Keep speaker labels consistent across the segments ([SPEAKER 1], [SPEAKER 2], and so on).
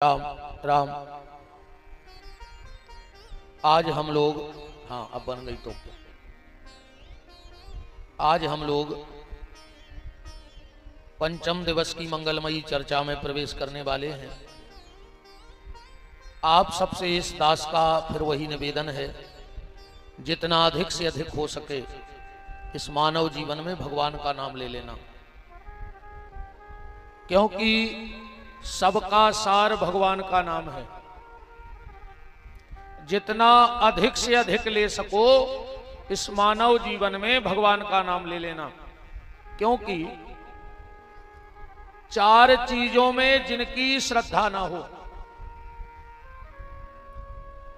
[SPEAKER 1] राम राम। आज हम लोग, हाँ अब बन गई तो, आज हम लोग पंचम दिवस की मंगलमयी चर्चा में प्रवेश करने वाले हैं। आप सबसे इस दास का फिर वही निवेदन है, जितना अधिक से अधिक हो सके इस मानव जीवन में भगवान का नाम ले लेना, क्योंकि सबका सार भगवान का नाम है। जितना अधिक से अधिक ले सको इस मानव जीवन में भगवान का नाम ले लेना, क्योंकि चार चीजों में जिनकी श्रद्धा ना हो,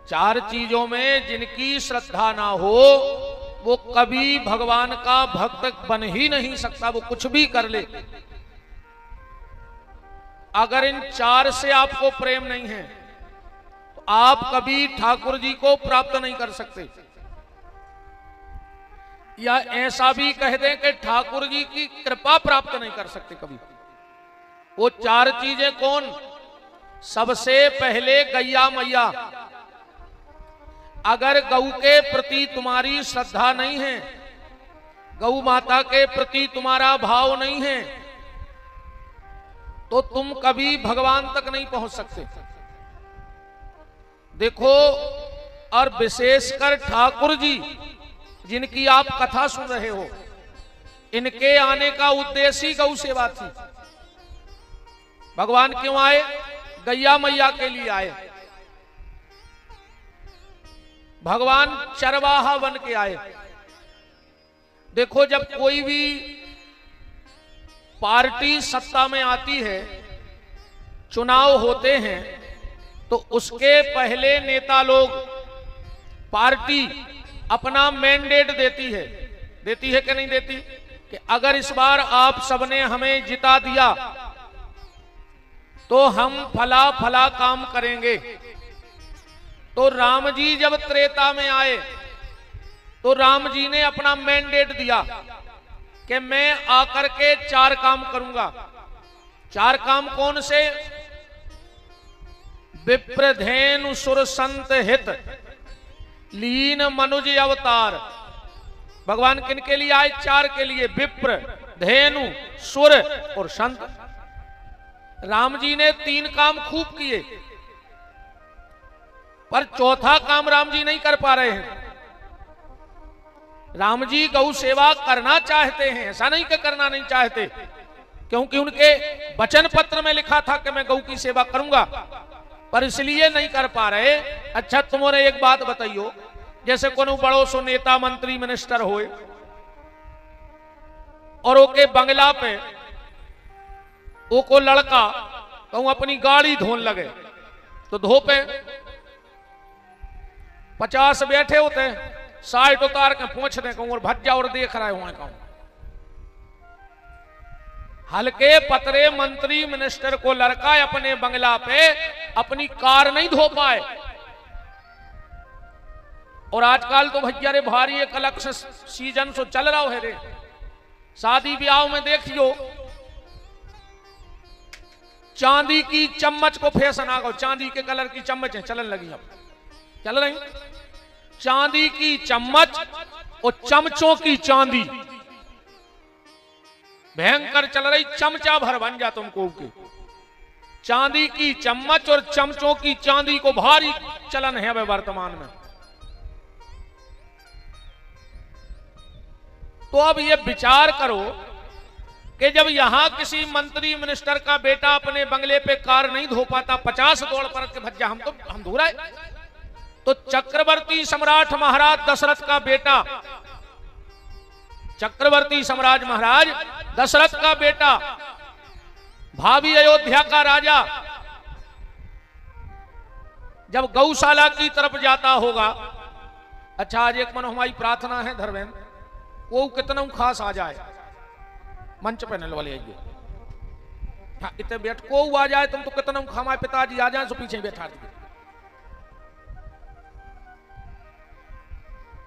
[SPEAKER 1] चार चीजों में जिनकी श्रद्धा ना हो वो कभी भगवान का भक्त बन ही नहीं सकता। वो कुछ भी कर ले, अगर इन चार से आपको प्रेम नहीं है तो आप कभी ठाकुर जी को प्राप्त नहीं कर सकते। या ऐसा भी कह दें कि ठाकुर जी की कृपा प्राप्त नहीं कर सकते कभी। वो चार चीजें कौन? सबसे पहले गैया मैया। अगर गऊ के प्रति तुम्हारी श्रद्धा नहीं है, गऊ माता के प्रति तुम्हारा भाव नहीं है, तो तुम कभी भगवान तक नहीं पहुंच सकते। देखो, और विशेषकर ठाकुर जी जिनकी आप कथा सुन रहे हो, इनके आने का उद्देश्य ही गौ सेवा थी। भगवान क्यों आए? गैया मैया के लिए आए। भगवान चरवाहा बन के आए। देखो, जब कोई भी पार्टी सत्ता में आती है, चुनाव होते हैं, तो उसके पहले नेता लोग, पार्टी अपना मैंडेट देती है कि नहीं देती? कि अगर इस बार आप सबने हमें जिता दिया तो हम फला फला काम करेंगे। तो राम जी जब त्रेता में आए तो राम जी ने अपना मैंडेट दिया कि मैं आकर के चार काम करूंगा। चार काम कौन से? विप्रधेनु सुर संत हित लीन मनुज अवतार। भगवान किन के लिए आए? चार के लिए, विप्र, धेनु, सुर और संत। राम जी ने तीन काम खूब किए, पर चौथा काम राम जी नहीं कर पा रहे हैं। राम जी गौ सेवा करना चाहते हैं, ऐसा नहीं कि करना नहीं चाहते, क्योंकि उनके वचन पत्र में लिखा था कि मैं गौ की सेवा करूंगा, पर इसलिए नहीं कर पा रहे। अच्छा, तुम्हारे एक बात बताइयो, जैसे कोनो बड़ो सो नेता मंत्री मिनिस्टर होए और ओके बंगला पे ओको लड़का कहूं अपनी गाड़ी धोन लगे, तो धो पे 50 बैठे होते, 60 उतार के पूछ दे कहूं और भज्जा और देख रहे हुए कहूं। हल्के पतरे मंत्री मिनिस्टर को लड़का अपने बंगला पे अपनी कार नहीं धो पाए। और आजकल तो भैया रे भारी एक अलग से सीजन सो चल रहा है रे। शादी ब्याह में देखियो, चांदी की चम्मच को फैशन आ गया। चांदी के कलर की चम्मच है चलन लगी, अब चल रही चांदी की चम्मच और चमचों की चांदी, भयंकर चल रही। चमचा भर बन जा तुमको के। चांदी की चम्मच और चमचों की चांदी को भारी चलन है अभी वर्तमान में। तो अब ये विचार करो कि जब यहां किसी मंत्री मिनिस्टर का बेटा अपने बंगले पे कार नहीं धो पाता, 50 दौड़ पर के भज्जा हम धो रहे, तो चक्रवर्ती सम्राट महाराज दशरथ का बेटा, चक्रवर्ती सम्राट महाराज दशरथ का बेटा, भावी अयोध्या का राजा, जब गौशाला की तरफ जाता होगा। अच्छा, आज एक मन हमारी प्रार्थना है धर्मेंद्र, वो कितना खास आ जाए मंच पे नल वाले आइए। हाँ, इतने बैठ को आ जाए तुम तो कितना हमारे पिताजी आ जाए तो पीछे बैठा दीजिए।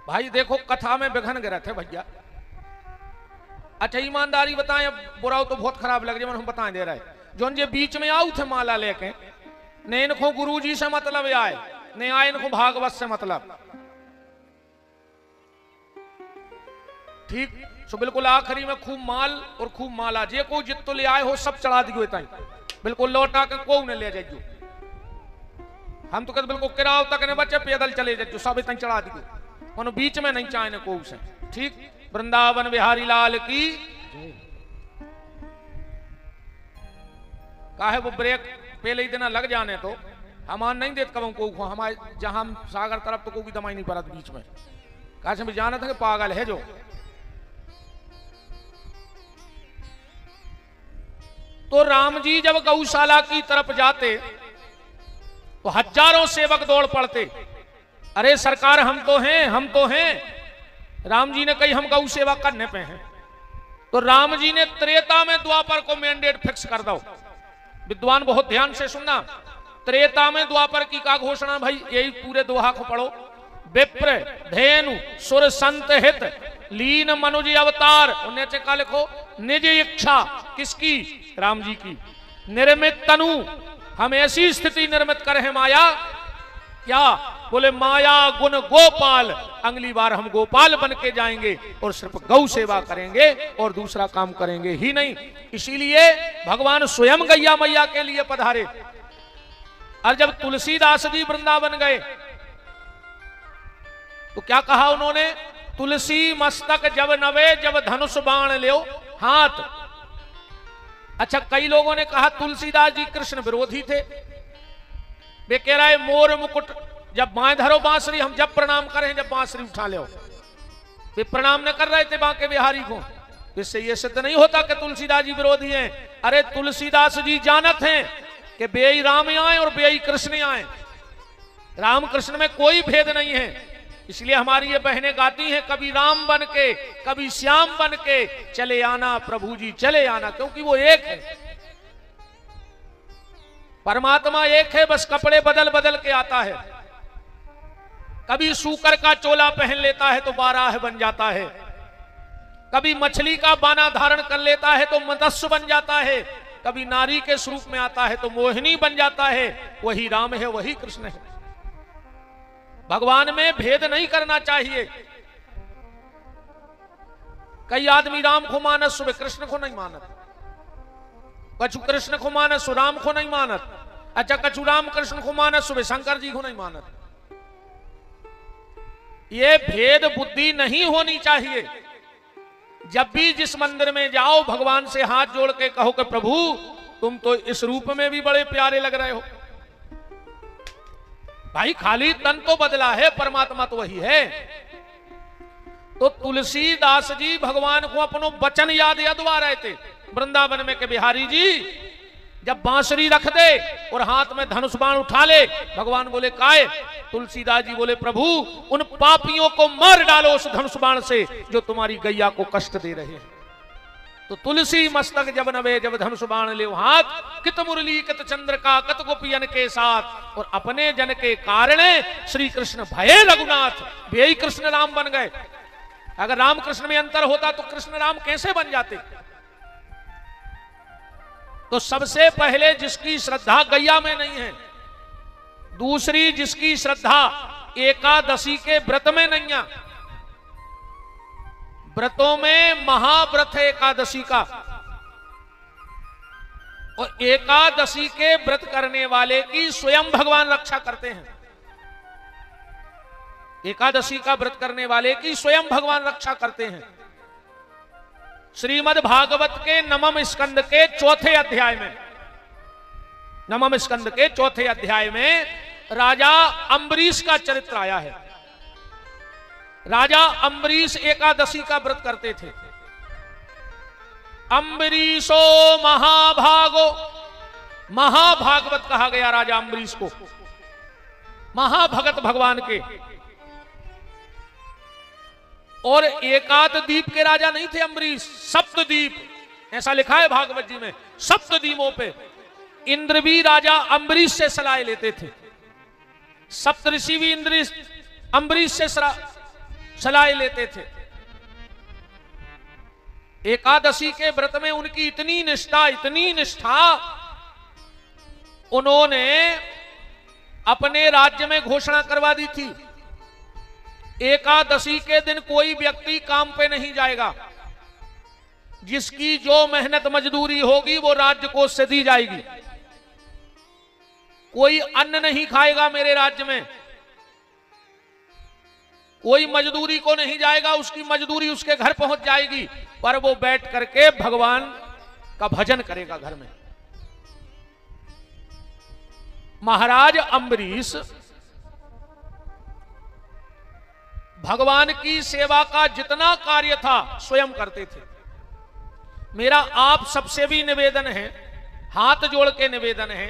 [SPEAKER 1] भाई देखो, कथा में विघन गिरा थे भैया। अच्छा, ईमानदारी बताएं, अब बुराओ तो बहुत खराब लग जाए, हम बताएं दे रहे। जो बीच में आऊ थे माला लेके, ने इनको गुरुजी से मतलब आए, ने आए इनको भागवत से मतलब। ठीक। सो बिल्कुल आखिरी में खूब माल और खूब माला, जे को जितो ले आए हो सब चढ़ा दियो ताई, बिल्कुल लौटा के को ने ले जाइयो। हम तो कहते बिल्कुल किराव तक ने बच्चे पैदल चले जाइयो, सब इतना चढ़ा दियो, मनो बीच में नहीं चाहे को से। ठीक। वृंदावन बिहारी लाल की। काहे वो ब्रेक पहले ही देना लग जाने तो हमान नहीं देते कब को, हमारे जहां सागर तरफ तो कोई दमाई नहीं पड़त बीच में, कहा से भी जाना था कि पागल है जो। तो राम जी जब गौशाला की तरफ जाते तो हजारों सेवक दौड़ पड़ते, अरे सरकार हम तो हैं, हम तो हैं। राम जी ने कही हम गौ सेवा करने पे हैं। तो राम जी ने त्रेता में द्वापर को मैंडेट फिक्स कर दो। विद्वान बहुत ध्यान से सुनना, त्रेता में द्वापर की का घोषणा, भाई यही पूरे दोहा को पढ़ो। विप्र धेनु सुर संत हित लीन मनुज अवतार, उन्हें का लिखो निज इच्छा, किसकी? राम जी की। निर्मित तनु, हम ऐसी स्थिति निर्मित कर है माया, क्या बोले? माया गुण गोपाल, अगली बार हम गोपाल बन के जाएंगे और सिर्फ गौ सेवा करेंगे और दूसरा काम करेंगे ही नहीं। इसीलिए भगवान स्वयं गैया मैया के लिए पधारे। और जब तुलसीदास जी वृंदावन गए तो क्या कहा उन्होंने? तुलसी मस्तक जब नवे, जब धनुष बाण लो हाथ। अच्छा, कई लोगों ने कहा तुलसीदास जी कृष्ण विरोधी थे। वे कह रहे मोर मुकुट जब बाएं धरो बांसुरी, हम जब प्रणाम करें जब बांसुरी उठा ले। वे प्रणाम न कर रहे थे बांके बिहारी को। इससे ये सिद्ध नहीं होता कि तुलसीदास जी विरोधी हैं। अरे तुलसीदास जी जानत हैं कि बेई राम आए और बेई कृष्ण आए, राम कृष्ण में कोई भेद नहीं है। इसलिए हमारी ये बहनें गाती हैं, कभी राम बन के कभी श्याम बन के चले आना प्रभु जी चले आना, क्योंकि वो एक है, परमात्मा एक है, बस कपड़े बदल बदल के आता है। कभी सूकर का चोला पहन लेता है तो बाराह बन जाता है, कभी मछली का बाना धारण कर लेता है तो मत्स्य बन जाता है, कभी नारी के स्वरूप में आता है तो मोहिनी बन जाता है। वही राम है, वही कृष्ण है। भगवान में भेद नहीं करना चाहिए। कई आदमी राम को मानत, सुबह कृष्ण को नहीं मानत, कछु कृष्ण को मानत सो राम को नहीं मानत। अच्छा, कछु राम कृष्ण को मानत सुबह शंकर जी को नहीं मानत। ये भेद बुद्धि नहीं होनी चाहिए। जब भी जिस मंदिर में जाओ भगवान से हाथ जोड़ के कहो कि प्रभु तुम तो इस रूप में भी बड़े प्यारे लग रहे हो। भाई खाली तन तो बदला है, परमात्मा तो वही है। तो तुलसीदास जी भगवान को अपनो वचन याद यादवा रहे थे वृंदावन में कि बिहारी जी जब बांसुरी रख दे और हाथ में धनुष बाण उठा ले, भगवान बोले काय? तुलसीदास जी बोले प्रभु उन पापियों को मार डालो उस धनुष बाण से जो तुम्हारी गैया को कष्ट दे रहे हैं। तो तुलसी मस्तक जब नवे, जब धनुष बाण ले हाथ, कित मुरली कित चंद्र का कत गोपियन के साथ, और अपने जन के कारण श्री कृष्ण भये रघुनाथ, वे कृष्ण राम बन गए। अगर राम कृष्ण में अंतर होता तो कृष्ण राम कैसे बन जाते? तो सबसे पहले जिसकी श्रद्धा गैया में नहीं है, दूसरी जिसकी श्रद्धा एकादशी के व्रत में नहीं है। व्रतों में महाव्रत है एकादशी का, और एकादशी के व्रत करने वाले की स्वयं भगवान रक्षा करते हैं। एकादशी का व्रत करने वाले की स्वयं भगवान रक्षा करते हैं। श्रीमद् भागवत के नवम स्कंद के चौथे अध्याय में, नवम स्कंद के चौथे अध्याय में राजा अम्बरीश का चरित्र आया है। राजा अम्बरीश एकादशी का व्रत करते थे। अम्बरीशो महाभागो, महाभागवत कहा गया राजा अम्बरीश को, महाभगत भगवान के। और एकादद्वीप के राजा नहीं थे अम्बरीश, सप्तद्वीप, ऐसा लिखा है भागवत जी में। सप्तद्वीपों पे इंद्र भी राजा अम्बरीश से सलाह लेते थे, सप्तऋषि भी इंद्र अम्बरीश से सलाह लेते थे। एकादशी के व्रत में उनकी इतनी निष्ठा उन्होंने अपने राज्य में घोषणा करवा दी थी, एकादशी के दिन कोई व्यक्ति काम पे नहीं जाएगा, जिसकी जो मेहनत मजदूरी होगी वो राज्य को से दी जाएगी। कोई अन्न नहीं खाएगा मेरे राज्य में, कोई मजदूरी को नहीं जाएगा, उसकी मजदूरी उसके घर पहुंच जाएगी, पर वो बैठ करके भगवान का भजन करेगा घर में। महाराज अम्बरीश भगवान की सेवा का जितना कार्य था स्वयं करते थे। मेरा आप सबसे भी निवेदन है, हाथ जोड़ के निवेदन है,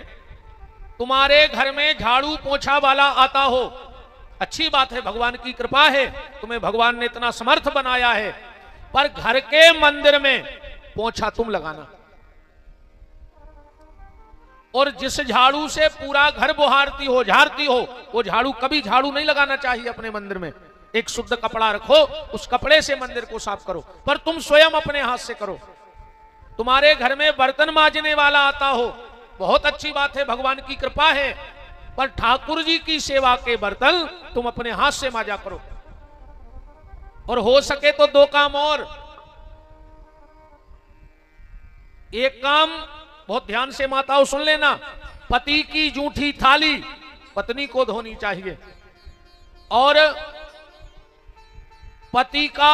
[SPEAKER 1] तुम्हारे घर में झाड़ू पोछा वाला आता हो, अच्छी बात है, भगवान की कृपा है, तुम्हें भगवान ने इतना समर्थ बनाया है, पर घर के मंदिर में पोछा तुम लगाना। और जिस झाड़ू से पूरा घर बुहारती हो, झाड़ती हो, वो झाड़ू कभी झाड़ू नहीं लगाना चाहिए अपने मंदिर में। एक शुद्ध कपड़ा रखो, उस कपड़े से मंदिर को साफ करो, पर तुम स्वयं अपने हाथ से करो। तुम्हारे घर में बर्तन मांजने वाला आता हो, बहुत अच्छी बात है, भगवान की कृपा है, पर ठाकुर जी की सेवा के बर्तन तुम अपने हाथ से मांजा करो। और हो सके तो दो काम और, एक काम बहुत ध्यान से माताओं सुन लेना, पति की जूठी थाली पत्नी को धोनी चाहिए, और पति का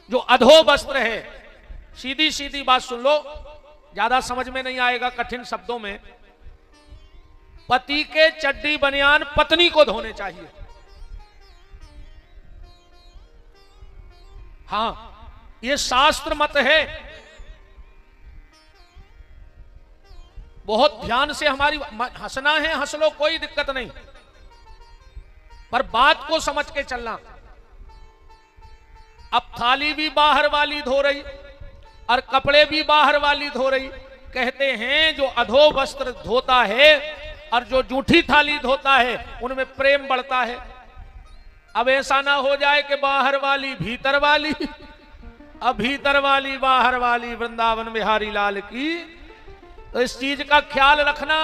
[SPEAKER 1] जो अधो वस्त्र है, सीधी सीधी बात सुन लो, ज्यादा समझ में नहीं आएगा कठिन शब्दों में, पति के चड्डी बनियान पत्नी को धोने चाहिए। हां, ये शास्त्र मत है, बहुत ध्यान से हमारी हंसना है, हंस लो, कोई दिक्कत नहीं, पर बात को समझ के चलना। अब थाली भी बाहर वाली धो रही और कपड़े भी बाहर वाली धो रही। कहते हैं जो अधो वस्त्र धोता है और जो जूठी थाली धोता है, उनमें प्रेम बढ़ता है। अब ऐसा ना हो जाए कि बाहर वाली भीतर वाली, अब भीतर वाली बाहर वाली, वृंदावन बिहारी लाल की। तो इस चीज का ख्याल रखना,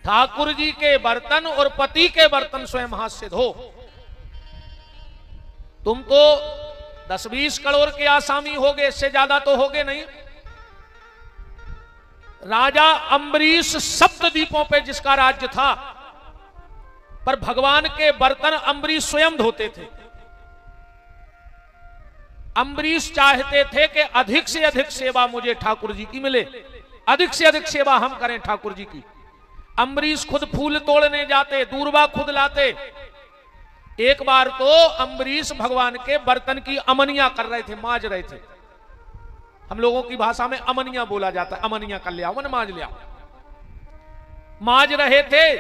[SPEAKER 1] ठाकुर जी के बर्तन और पति के बर्तन स्वयं हाथ से धो। तुम तो 10-20 करोड़ के आसामी होगे, इससे ज्यादा तो होगे नहीं। राजा अम्बरीश सप्तद्वीपों पे जिसका राज्य था, पर भगवान के बर्तन अम्बरीश स्वयं धोते थे। अम्बरीश चाहते थे कि अधिक से अधिक सेवा मुझे ठाकुर जी की मिले, अधिक से अधिक सेवा हम करें ठाकुर जी की। अम्बरीश खुद फूल तोड़ने जाते, दूर्वा खुद लाते। एक बार तो अम्बरीश भगवान के बर्तन की अमनिया कर रहे थे, मांज रहे थे। हम लोगों की भाषा में अमनिया बोला जाता है, अमनिया कर लिया, मन मांज लिया। मांज रहे थे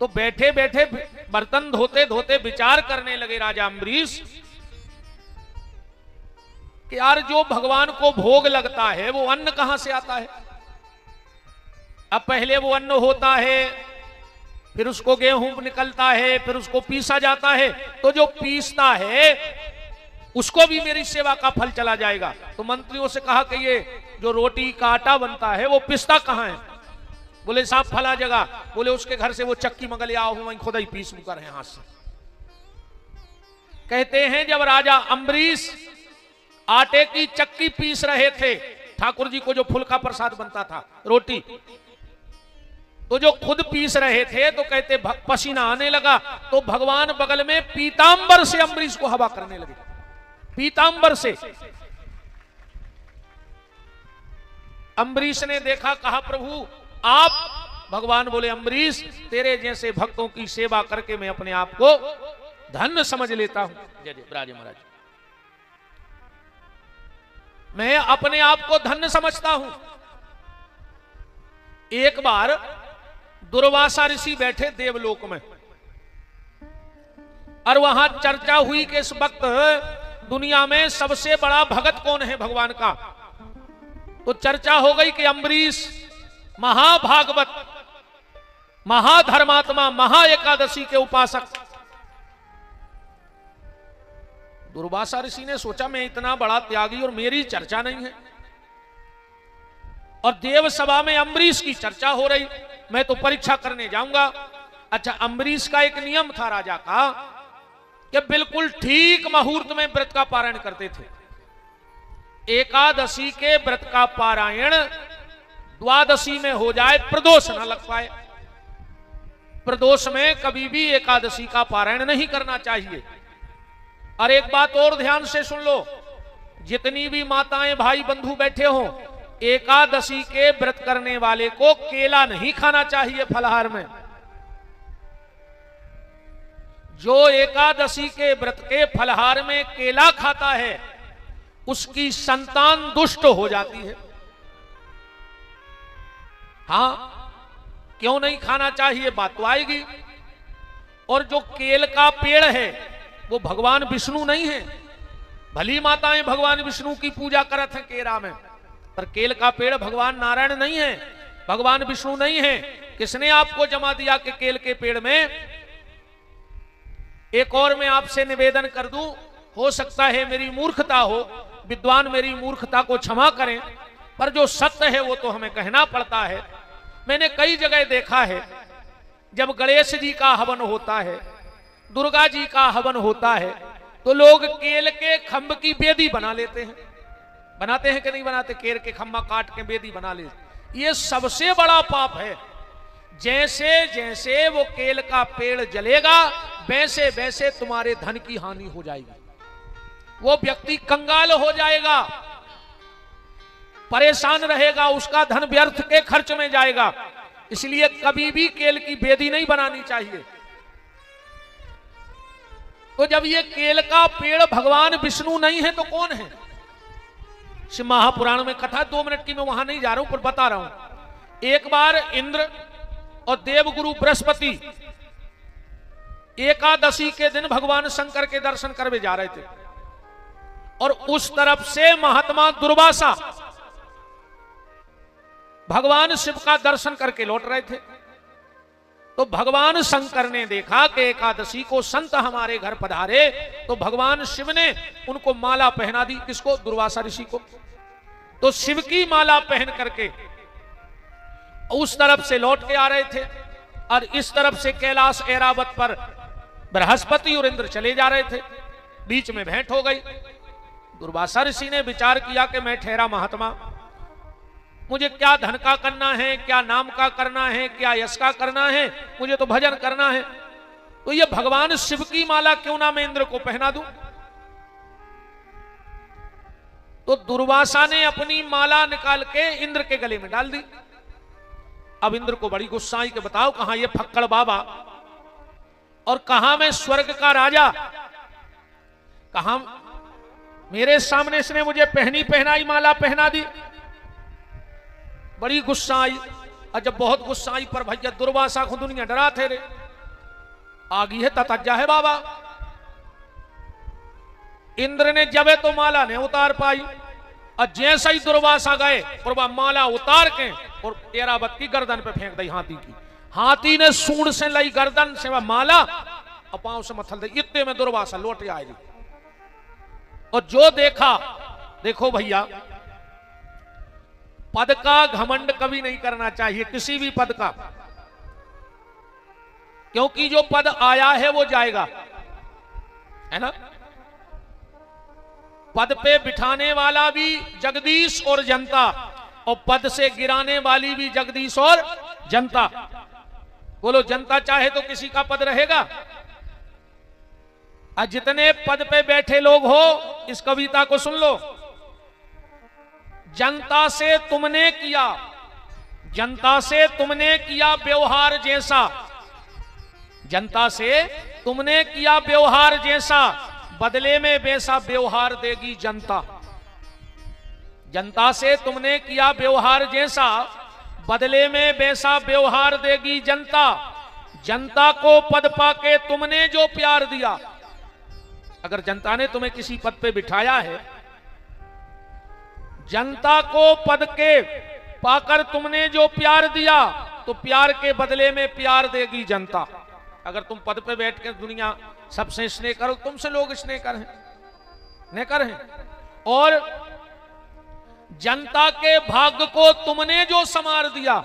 [SPEAKER 1] तो बैठे बैठे बर्तन धोते धोते विचार करने लगे राजा अम्बरीश कि यार जो भगवान को भोग लगता है वो अन्न कहां से आता है। अब पहले वो अन्न होता है, फिर उसको गेहूं निकलता है, फिर उसको पीसा जाता है, तो जो पीसता है उसको भी मेरी सेवा का फल चला जाएगा। तो मंत्रियों से कहा कि ये जो रोटी का आटा बनता है वो पिसता कहां है। बोले साहब फला जगह। बोले उसके घर से वो चक्की मंगा ले आओ, वहीं खुद ही पीस कर है हाथ से। कहते हैं जब राजा अम्बरीश आटे की चक्की पीस रहे थे, ठाकुर जी को जो फुल का प्रसाद बनता था रोटी, तो जो खुद पीस रहे थे तो कहते पसीना आने लगा, तो भगवान बगल में पीतांबर से अम्बरीश को हवा करने लगे, पीतांबर से। अम्बरीश ने देखा, कहा प्रभु आप। भगवान बोले अम्बरीश तेरे जैसे भक्तों की सेवा करके मैं अपने आप को धन्य समझ लेता हूं। जय जय राजे महाराज, मैं अपने आप को धन्य समझता हूं। एक बार दुर्वासा ऋषि बैठे देवलोक में, और वहां चर्चा हुई कि इस वक्त दुनिया में सबसे बड़ा भगत कौन है भगवान का। तो चर्चा हो गई कि अम्बरीश महाभागवत, महाधर्मात्मा, महा एकादशी के उपासक। दुर्वासा ऋषि ने सोचा मैं इतना बड़ा त्यागी और मेरी चर्चा नहीं है। और देव सभा में अम्बरीश की चर्चा हो रही, मैं तो परीक्षा करने जाऊंगा। अच्छा, अम्बरीश का एक नियम था राजा का कि बिल्कुल ठीक मुहूर्त में व्रत का पारायण करते थे। एकादशी के व्रत का पारायण द्वादशी में हो जाए, प्रदोष न लग पाए। प्रदोष में कभी भी एकादशी का पारायण नहीं करना चाहिए। और एक बात और ध्यान से सुन लो, जितनी भी माताएं भाई बंधु बैठे हो, एकादशी के व्रत करने वाले को केला नहीं खाना चाहिए फलाहार में। जो एकादशी के व्रत के फलाहार में केला खाता है उसकी संतान दुष्ट हो जाती है। हां, क्यों नहीं खाना चाहिए बात तो आएगी। और जो केल का पेड़ है वो भगवान विष्णु नहीं है। भली माताएं भगवान विष्णु की पूजा करत हैं केरा में, पर केल का पेड़ भगवान नारायण नहीं है, भगवान विष्णु नहीं है। किसने आपको जमा दिया कि केल के पेड़ में? एक और मैं आपसे निवेदन कर दूं, हो सकता है मेरी मूर्खता हो, विद्वान मेरी मूर्खता को क्षमा करें, पर जो सत्य है वो तो हमें कहना पड़ता है। मैंने कई जगह देखा है, जब गणेश जी का हवन होता है, दुर्गा जी का हवन होता है, तो लोग केल के खंभ की बेदी बना लेते हैं। बनाते हैं कि नहीं बनाते? केल के खंभा काट के बेदी बना लेते। ये सबसे बड़ा पाप है। जैसे जैसे वो केल का पेड़ जलेगा वैसे वैसे तुम्हारे धन की हानि हो जाएगी। वो व्यक्ति कंगाल हो जाएगा, परेशान रहेगा, उसका धन व्यर्थ के खर्च में जाएगा। इसलिए कभी भी केल की बेदी नहीं बनानी चाहिए। तो जब ये केल का पेड़ भगवान विष्णु नहीं है तो कौन है? शिव महापुराण में कथा, 2 मिनट की मैं वहां नहीं जा रहा हूं पर बता रहा हूं। एक बार इंद्र और देवगुरु बृहस्पति एकादशी के दिन भगवान शंकर के दर्शन करने जा रहे थे, और उस तरफ से महात्मा दुर्वासा भगवान शिव का दर्शन करके लौट रहे थे। तो भगवान शंकर ने देखा कि एकादशी को संत हमारे घर पधारे, तो भगवान शिव ने उनको माला पहना दी। किसको? दुर्वासा ऋषि को। तो शिव की माला पहन करके उस तरफ से लौट के आ रहे थे, और इस तरफ से कैलाश ऐरावत पर बृहस्पति और इंद्र चले जा रहे थे। बीच में भेंट हो गई। दुर्वासा ऋषि ने विचार किया कि मैं ठहरा महात्मा, मुझे क्या धन का करना है, क्या नाम का करना है, क्या यश का करना है, मुझे तो भजन करना है। तो ये भगवान शिव की माला क्यों ना मैं इंद्र को पहना दूं। तो दुर्वासा ने अपनी माला निकाल के इंद्र के गले में डाल दी। अब इंद्र को बड़ी गुस्सा आई कि बताओ कहां ये फक्कड़ बाबा, और कहां मैं स्वर्ग का राजा, कहां मेरे सामने इसने मुझे पहनी पहनाई माला पहना दी। बड़ी गुस्सा आई। और जब बहुत गुस्सा आई पर भैया दुर्वासा को दुनिया डरा थे रे, आगी है ततज्जा है बाबा। इंद्र ने जबे तो माला ने उतार पाई, और जैसा ही दुर्वासा गए और वह माला उतार के और ऐरावत की गर्दन पे फेंक दी हाथी की। हाथी ने सूंड से लाई गर्दन से वह माला और पांव से मथल दी। इतने में दुर्वासा लौट आएगी। और जो देखा, देखो भैया, पद का घमंड कभी नहीं करना चाहिए, किसी भी पद का, क्योंकि जो पद आया है वो जाएगा, है ना। पद पे बिठाने वाला भी जगदीश और जनता, और पद से गिराने वाली भी जगदीश और जनता। बोलो, जनता चाहे तो किसी का पद रहेगा। और जितने पद पे बैठे लोग हो, इस कविता को सुन लो। जनता से तुमने किया, जनता से तुमने किया व्यवहार जैसा, जनता से तुमने किया व्यवहार जैसा, बदले में वैसा व्यवहार देगी जनता। जनता से तुमने किया व्यवहार जैसा, बदले में वैसा व्यवहार देगी जनता। जनता को पद पाके तुमने जो प्यार दिया, अगर जनता ने तुम्हें किसी पद पे बिठाया है, जनता को पद के पाकर तुमने जो प्यार दिया, तो प्यार के बदले में प्यार देगी जनता। अगर तुम पद पे बैठ कर दुनिया सबसे स्नेह करो, तुमसे लोग स्नेह कर हैं। और जनता के भाग्य को तुमने जो संवार दिया,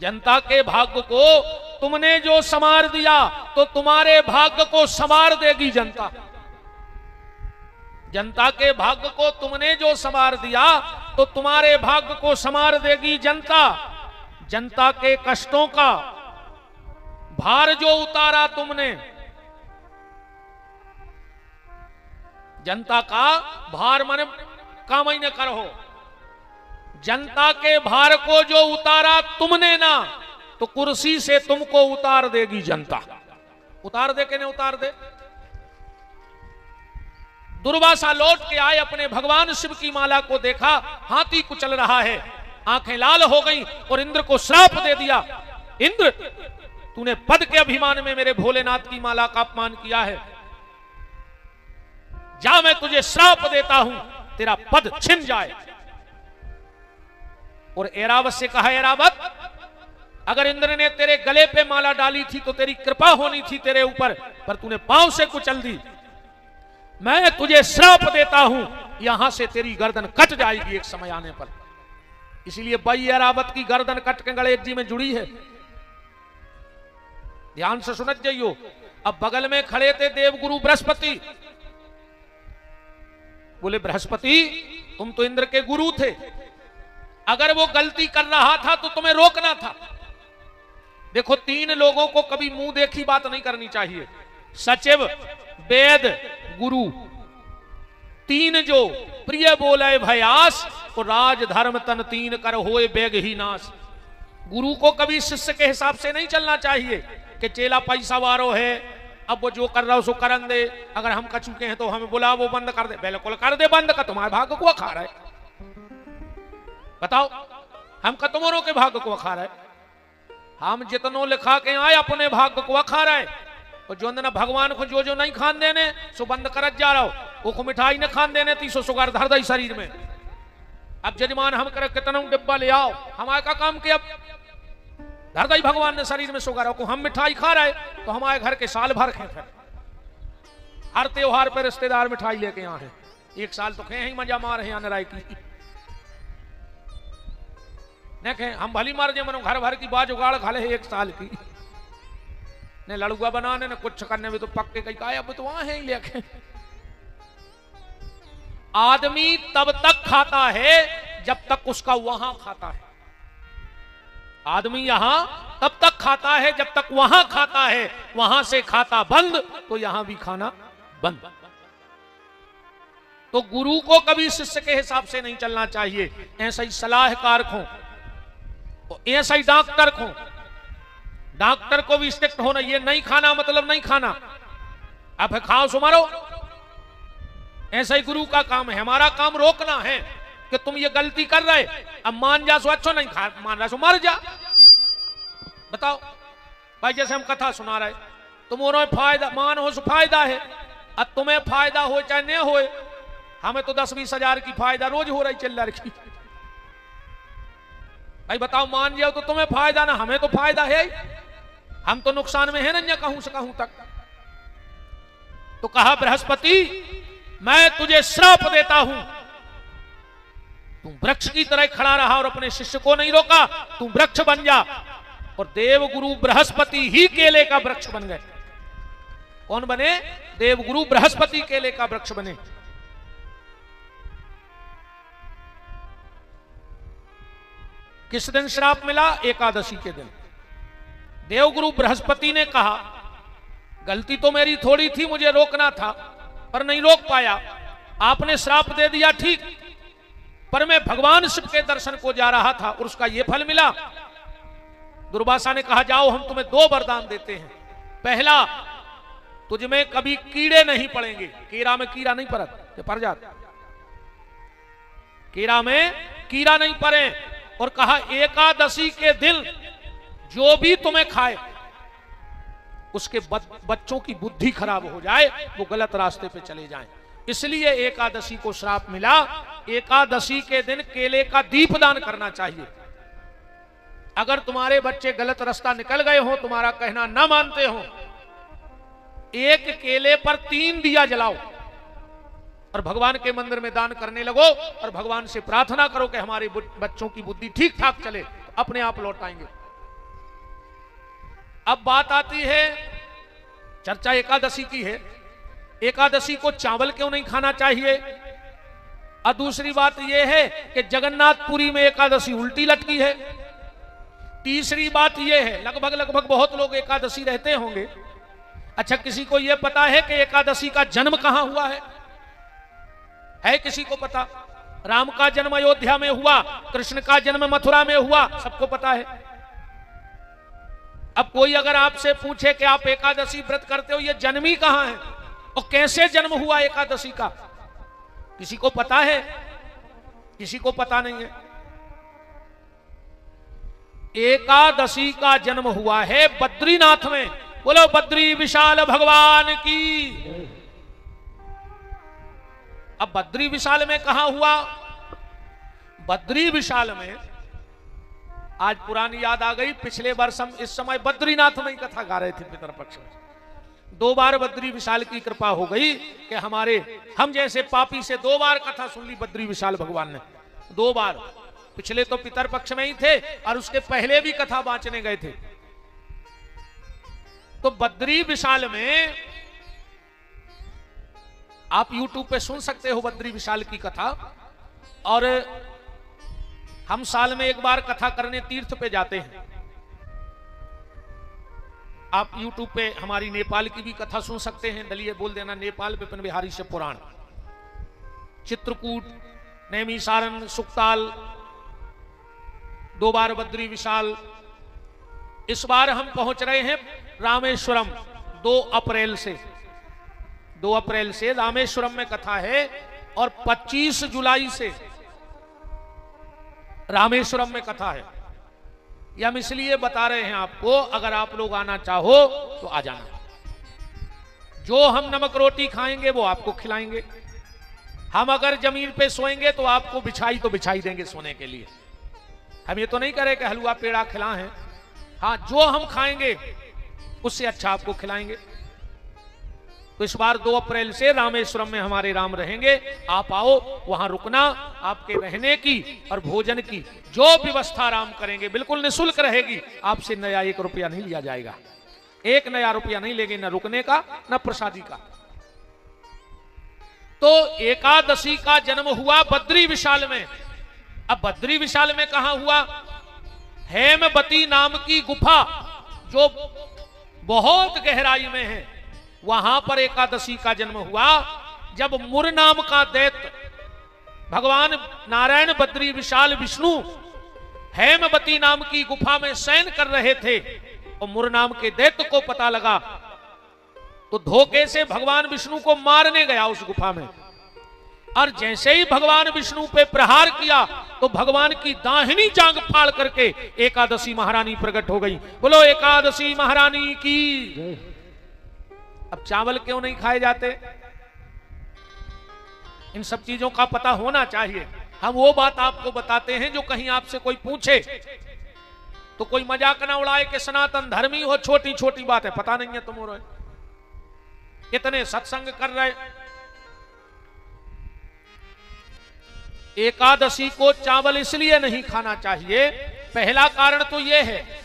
[SPEAKER 1] जनता के भाग्य को तुमने जो संवार दिया, तो तुम्हारे भाग्य को संवार देगी जनता। जनता के भाग्य को तुमने जो संवार दिया, तो तुम्हारे भाग्य को संवार देगी जनता। जनता के कष्टों का भार जो उतारा तुमने, जनता का भार मन काम ही न करो, जनता के भार को जो उतारा तुमने ना, तो कुर्सी से तुमको उतार देगी जनता। उतार दे के नहीं उतार दे। दुर्वासा लौट के आए, अपने भगवान शिव की माला को देखा, हाथी कुचल रहा है, आंखें लाल हो गई और इंद्र को श्राप दे दिया। इंद्र, तूने पद के अभिमान में मेरे भोलेनाथ की माला का अपमान किया है, जा मैं तुझे श्राप देता हूं, तेरा पद छिन जाए। और ऐरावत से कहा, ऐरावत, अगर इंद्र ने तेरे गले पे माला डाली थी तो तेरी कृपा होनी थी तेरे ऊपर, पर तूने पांव से कुचल दी। मैं तुझे श्राप देता हूं, यहां से तेरी गर्दन कट जाएगी एक समय आने पर। इसीलिए भाई ऐरावत की गर्दन कट के गणेश जी में जुड़ी है। ध्यान से सुनत जाइयो। अब बगल में खड़े थे देवगुरु बृहस्पति। बोले, बृहस्पति तुम तो इंद्र के गुरु थे, अगर वो गलती कर रहा था तो तुम्हें रोकना था। देखो, 3 लोगों को कभी मुंह देखी बात नहीं करनी चाहिए। सचिव, वेद, गुरु, 3 जो प्रिय बोले भयास, तो राज धर्म तन 3 कर होए बेग ही नाश। गुरु को कभी शिष्य के हिसाब से नहीं चलना चाहिए कि चेला पैसा वारो है, अब वो जो कर रहा है उसको करन दे, अगर हम कर चुके हैं तो हमें बुला वो बंद कर दे। बिल्कुल कर दे बंद, का तुम्हारे भाग्य को खा रहा है। बताओ, हम का तुम्हारों के भाग्य को खा रहा है? हम जितनों लिखा के आए अपने भाग्य को खा रहा है, और जो ना भगवान को जो जो नहीं खान देने सो बंद करत जा रहा हो। वो मिठाई न खान देने थी सो सुगर धर दई शरीर में। अब जजमान हम करे कितना डिब्बा ले आओ, हमारे का काम किया, धर दई भगवान ने शरीर में सुगर को। हम मिठाई खा रहे तो हमारे घर के साल भर खे, फिर हर त्योहार पे रिश्तेदार मिठाई लेके आए हैं। एक साल तो खे ही मजा मार हैं राय की ने, हम भली मार जे मनो घर भर की बाज उगाड़ खा ले 1 साल की ने, लड़ुआ बनाने ने कुछ करने में तो पक्के कहीं का अब तो वहां है ही लेके। आदमी तब तक खाता है जब तक उसका वहां खाता है। आदमी यहां तब तक खाता है जब तक वहां खाता है, वहां से खाता बंद तो यहां भी खाना बंद। तो गुरु को कभी शिष्य के हिसाब से नहीं चलना चाहिए। ऐसा ही सलाहकार को, ऐसा ही डॉक्टर को, डॉक्टर को भी स्ट्रिक्ट होना, ये नहीं खाना मतलब नहीं खाना, अब खाओ सो मारो। ऐसा ही गुरु का काम है। हमारा काम रोकना है कि तुम ये गलती कर रहे, अब मान जा सो अच्छा, नहीं खा मान रहा सो मर जा। बताओ भाई, जैसे हम कथा सुना रहे, तुम्हारा फायदा मान हो सो फायदा है, अब तुम्हें फायदा हो चाहे नहीं हो, हमें तो 10-20 हजार की फायदा रोज हो रही चिल्लर की। भाई बताओ, मान जाओ तो तुम्हें फायदा ना, हमें तो फायदा है, हम तो नुकसान में है ना, कहूं से कहूं तक। तो कहा, बृहस्पति मैं तुझे श्राप देता हूं, तुम वृक्ष की तरह खड़ा रहा और अपने शिष्य को नहीं रोका, तुम वृक्ष बन जा। और देवगुरु बृहस्पति ही केले का वृक्ष बन गए। कौन बने? देवगुरु बृहस्पति केले का वृक्ष बने। किस दिन श्राप मिला? एकादशी के दिन। देवगुरु बृहस्पति ने कहा, गलती तो मेरी थोड़ी थी, मुझे रोकना था पर नहीं रोक पाया, आपने श्राप दे दिया ठीक, पर मैं भगवान शिव के दर्शन को जा रहा था और उसका यह फल मिला। दुर्वासा ने कहा, जाओ हम तुम्हें 2 वरदान देते हैं। पहला, तुझमें कभी कीड़े नहीं पड़ेंगे। कीड़ा में कीड़ा नहीं पड़त, पड़ जाता, कीड़ा में कीड़ा नहीं पड़े। और कहा, एकादशी के दिन जो भी तुम्हें खाए उसके बच्चों की बुद्धि खराब हो जाए, वो गलत रास्ते पे चले जाएं। इसलिए एकादशी को श्राप मिला। एकादशी के दिन केले का दीपदान करना चाहिए। अगर तुम्हारे बच्चे गलत रास्ता निकल गए हो, तुम्हारा कहना ना मानते हो, 1 केले पर 3 दिया जलाओ। और भगवान के मंदिर में दान करने लगो और भगवान से प्रार्थना करो कि हमारे बच्चों की बुद्धि ठीक ठाक चले, अपने आप लौट आएंगे। अब बात आती है, चर्चा एकादशी की है, एकादशी को चावल क्यों नहीं खाना चाहिए। और दूसरी बात यह है कि जगन्नाथपुरी में एकादशी उल्टी लटकी है। तीसरी बात यह है, लगभग बहुत लोग एकादशी रहते होंगे, अच्छा किसी को यह पता है कि एकादशी का जन्म कहां हुआ है किसी को पता? राम का जन्म अयोध्या में हुआ, कृष्ण का जन्म मथुरा में हुआ, सबको पता है। अब कोई अगर आपसे पूछे कि आप एकादशी व्रत करते हो, ये जन्मी कहां है और कैसे जन्म हुआ एकादशी का, किसी को पता है? किसी को पता नहीं है। एकादशी का जन्म हुआ है बद्रीनाथ में। बोलो बद्री विशाल भगवान की। अब बद्री विशाल में कहां हुआ? बद्री विशाल में आज पुरानी याद आ गई, पिछले वर्ष हम इस समय बद्रीनाथ में ही कथा गा रहे थे पितरपक्ष में। 2 बार बद्री विशाल की कृपा हो गई कि हम जैसे पापी से 2 बार कथा सुन ली बद्री विशाल भगवान ने। 2 बार, पिछले तो पितरपक्ष में ही थे और उसके पहले भी कथा बांचने गए थे। तो बद्री विशाल में आप YouTube पे सुन सकते हो बद्री विशाल की कथा। और हम साल में 1 बार कथा करने तीर्थ पे जाते हैं। आप YouTube पे हमारी नेपाल की भी कथा सुन सकते हैं। दलिए बोल देना नेपाल विपिन बिहारी से पुराण, चित्रकूट, नैमिषारण्य, सुक्ताल, 2 बार बद्री विशाल। इस बार हम पहुंच रहे हैं रामेश्वरम। 2 अप्रैल से रामेश्वरम में कथा है और 25 जुलाई से रामेश्वरम में कथा है। ये हम इसलिए बता रहे हैं आपको, अगर आप लोग आना चाहो तो आ जाना। जो हम नमक रोटी खाएंगे वो आपको खिलाएंगे। हम अगर जमीन पे सोएंगे तो आपको बिछाई देंगे सोने के लिए। हम ये तो नहीं करें कि हलवा पेड़ा खिलाएं। हाँ, जो हम खाएंगे उससे अच्छा आपको खिलाएंगे। तो इस बार 2 अप्रैल से रामेश्वरम में हमारे राम रहेंगे। आप आओ, वहां रुकना, आपके रहने की और भोजन की जो व्यवस्था राम करेंगे बिल्कुल निःशुल्क रहेगी। आपसे नया 1 रुपया नहीं लिया जाएगा। 1 नया रुपया नहीं लेंगे, न रुकने का न प्रसादी का। तो एकादशी का जन्म हुआ बद्री विशाल में। अब बद्री विशाल में कहां हुआ? हेमवती नाम की गुफा जो बहुत गहराई में है, वहां पर एकादशी का जन्म हुआ। जब मुर नाम का दैत्य भगवान नारायण बद्री विशाल विष्णु हेमवती नाम की गुफा में शयन कर रहे थे और मुर नाम के दैत्य को पता लगा तो धोखे से भगवान विष्णु को मारने गया उस गुफा में। और जैसे ही भगवान विष्णु पे प्रहार किया तो भगवान की दाहिनी जांघ फाड़ करके एकादशी महारानी प्रकट हो गई। बोलो एकादशी महारानी की। अब चावल क्यों नहीं खाए जाते? इन सब चीजों का पता होना चाहिए। हम वो बात आपको बताते हैं जो कहीं आपसे कोई पूछे तो कोई मजाक ना उड़ाए कि सनातन धर्मी हो, छोटी छोटी बात है, पता नहीं है तुम हो रहे, कितने सत्संग कर रहे। एकादशी को चावल इसलिए नहीं खाना चाहिए, पहला कारण तो यह है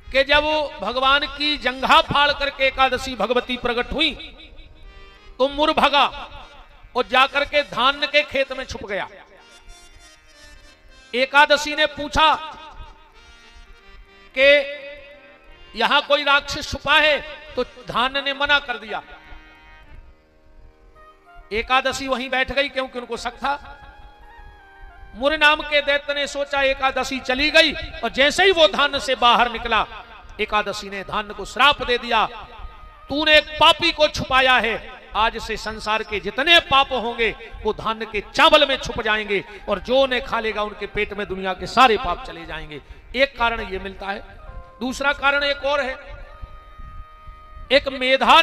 [SPEAKER 1] कि जब भगवान की जंघा फाड़ करके एकादशी भगवती प्रकट हुई तो मुर भगा और जाकर के धान्य के खेत में छुप गया। एकादशी ने पूछा कि यहां कोई राक्षस छुपा है, तो धान्य ने मना कर दिया। एकादशी वहीं बैठ गई क्योंकि उनको शक था। मुर नाम के दैत्य ने सोचा एकादशी चली गई और जैसे ही वो धान्य से बाहर निकला एकादशी ने धान्य को श्राप दे दिया, तूने एक पापी को छुपाया है, आज से संसार के जितने पाप होंगे वो धान्य के चावल में छुप जाएंगे और जो उन्हें खा लेगा उनके पेट में दुनिया के सारे पाप चले जाएंगे। एक कारण ये मिलता है। दूसरा कारण एक और है। एक मेधा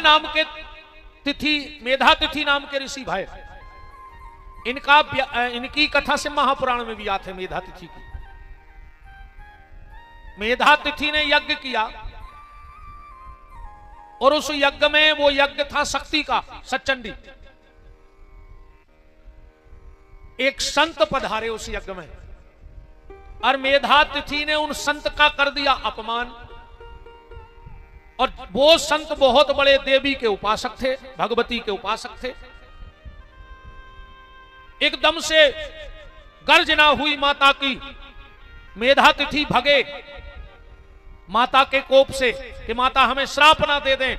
[SPEAKER 1] तिथि नाम के ऋषि भाई, इनकी कथा से महापुराण में भी आते हैं। मेधा तिथि की, मेधा तिथि ने यज्ञ किया और उस यज्ञ में वो यज्ञ था शक्ति का, सचंडी। एक संत पधारे उस यज्ञ में, और मेधातिथि ने उन संत का कर दिया अपमान। और वो संत बहुत बड़े देवी के उपासक थे, भगवती के उपासक थे। एकदम से गर्जना हुई माता की, मेधातिथि भगे माता के कोप से कि माता हमें श्राप ना दे दें।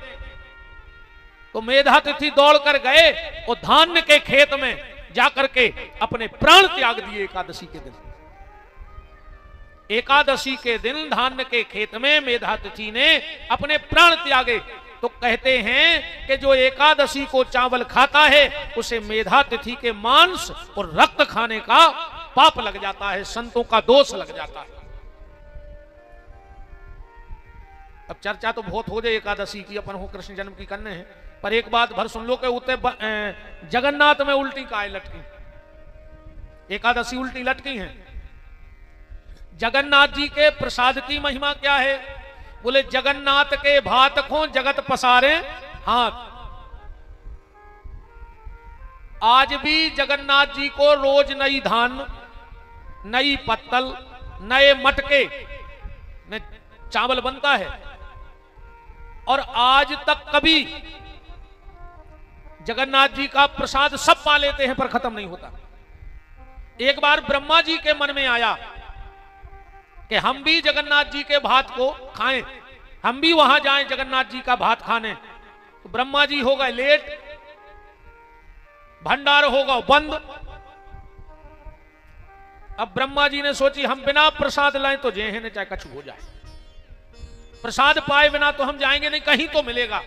[SPEAKER 1] तो मेधातिथि दौड़कर गए और धान्य के खेत में जाकर के अपने प्राण त्याग दिए। एकादशी के दिन, एकादशी के दिन धान्य के खेत में मेधातिथि ने अपने प्राण त्यागे। तो कहते हैं कि जो एकादशी को चावल खाता है उसे मेधातिथि के मांस और रक्त खाने का पाप लग जाता है, संतों का दोष लग जाता है। अब चर्चा तो बहुत हो जाए एकादशी की, अपन हो कृष्ण जन्म की करने हैं, पर एक बात भर सुन लो कि उते जगन्नाथ में उल्टी काय लटकी, एकादशी उल्टी लटकी है। जगन्नाथ जी के प्रसाद की महिमा क्या है? बोले जगन्नाथ के भात खो जगत पसारे हाथ। आज भी जगन्नाथ जी को रोज नई धान, नई पत्तल, नए मटके में चावल बनता है, और आज तक कभी जगन्नाथ जी का प्रसाद सब पा लेते हैं पर खत्म नहीं होता। एक बार ब्रह्मा जी के मन में आया कि हम भी जगन्नाथ जी के भात को खाएं, हम भी वहां जाएं जगन्नाथ जी का भात खाने। तो ब्रह्मा जी हो गए लेट, भंडार होगा बंद। अब ब्रह्मा जी ने सोची हम बिना प्रसाद लाएं तो जेहे ने चाहे कछु हो जाए, प्रसाद पाए बिना तो हम जाएंगे नहीं, कहीं तो मिलेगा।